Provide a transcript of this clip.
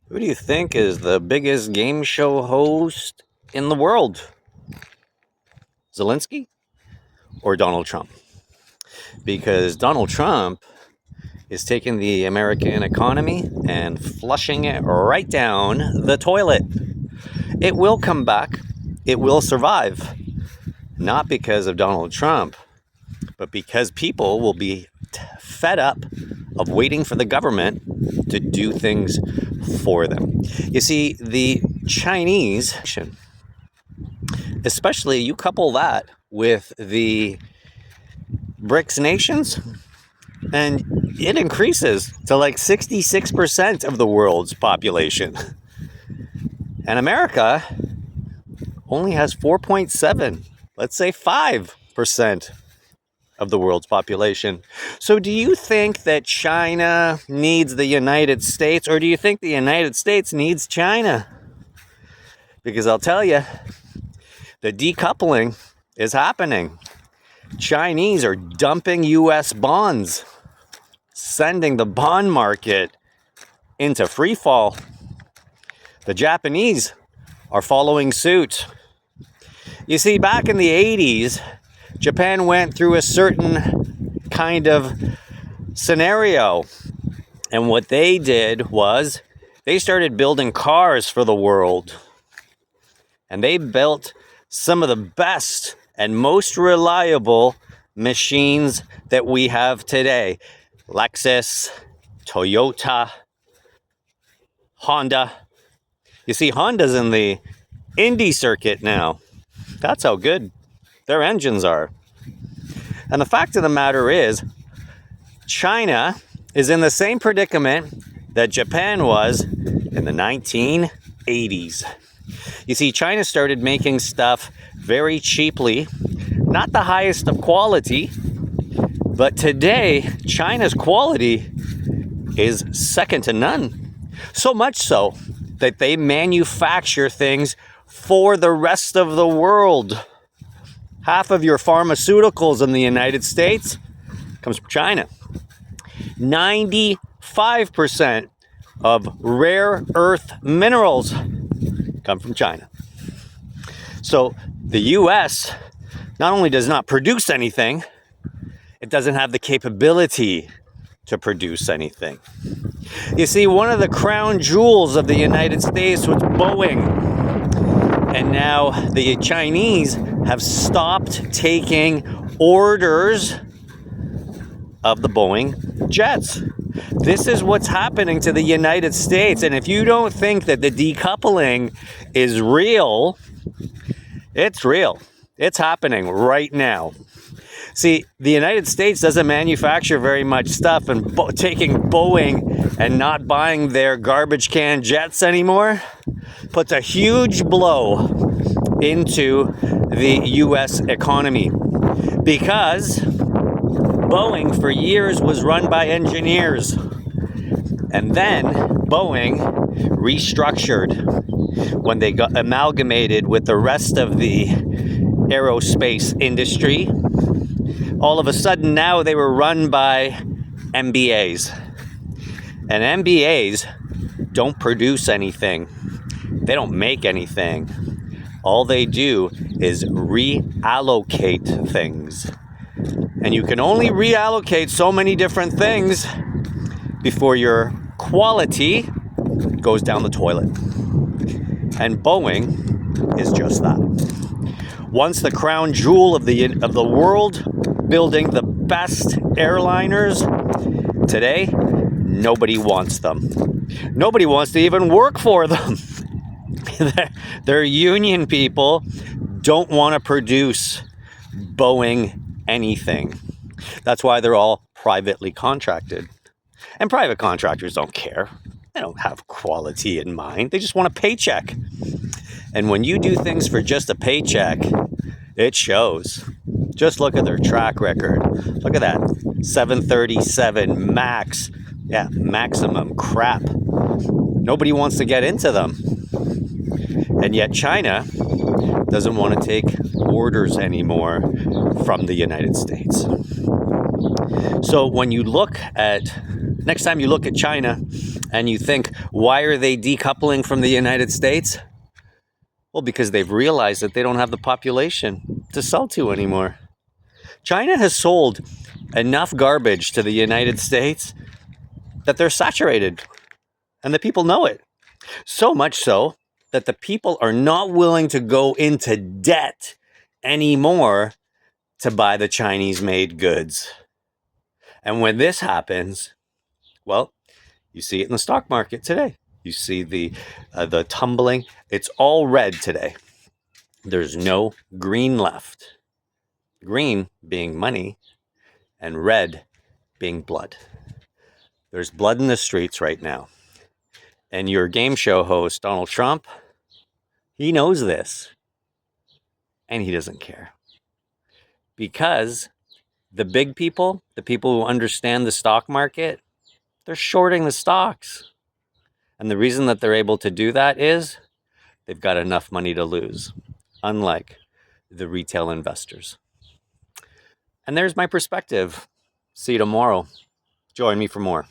Who do you think is the biggest game show host in the world? Zelensky or Donald Trump? Because Donald Trump is taking the American economy and flushing it right down the toilet. It will come back. It will survive. Not because of Donald Trump, but because people will be fed up of waiting for the government to do things for them. You see, the Chinese, especially you couple that with the BRICS nations, and it increases to like 66% of the world's population. And America only has 4.7, let's say 5% of the world's population. So do you think that China needs the United States, or do you think the United States needs China? Because I'll tell you, the decoupling is happening. Chinese are dumping US bonds, sending the bond market into free fall. The Japanese are following suit. You see, back in the 80s, Japan went through a certain kind of scenario. And what they did was they started building cars for the world. And they built some of the best and most reliable machines that we have today. Lexus, Toyota, Honda. You see, Honda's in the Indy circuit now. That's how good their engines are. And the fact of the matter is, China is in the same predicament that Japan was in the 1980s. You see, China started making stuff very cheaply, not the highest of quality, but today, China's quality is second to none. So much so that they manufacture things for the rest of the world. Half of your pharmaceuticals in the United States comes from China. 95% of rare earth minerals come from China. So the US not only does not produce anything, it doesn't have the capability to produce anything. You see, one of the crown jewels of the United States was Boeing. And now the Chinese have stopped taking orders of the Boeing jets. This is what's happening to the United States. And if you don't think that the decoupling is real, it's real. It's happening right now. See, the United States doesn't manufacture very much stuff, and taking Boeing and not buying their garbage can jets anymore puts a huge blow into the U.S. economy, because Boeing for years was run by engineers, and then Boeing restructured when they got amalgamated with the rest of the aerospace industry. All of a sudden now they were run by MBAs, and MBAs don't produce anything. They don't make anything. All they do is reallocate things. And you can only reallocate so many different things before your quality goes down the toilet. And Boeing is just that. Once the crown jewel of the world, building the best airliners, today nobody wants them. Nobody wants to even work for them. Their union people don't want to produce Boeing anything. That's why they're all privately contracted. And private contractors don't care. They don't have quality in mind. They just want a paycheck. And when you do things for just a paycheck, it shows. Just look at their track record. Look at that 737 MAX. Yeah, maximum crap. Nobody wants to get into them. And yet China doesn't want to take orders anymore from the United States. So when you look at, next time you look at China And you think, why are they decoupling from the United States? Well, because they've realized that they don't have the population to sell to anymore. China has sold enough garbage to the United States that they're saturated, and the people know it. So much so that the people are not willing to go into debt anymore to buy the Chinese-made goods. And when this happens, well, you see it in the stock market today. You see the tumbling. It's all red today. There's no green left. Green being money and red being blood. There's blood in the streets right now. And your game show host, Donald Trump, he knows this. And he doesn't care. Because the big people, the people who understand the stock market, they're shorting the stocks. And the reason that they're able to do that is they've got enough money to lose, unlike the retail investors. And there's my perspective. See you tomorrow. Join me for more.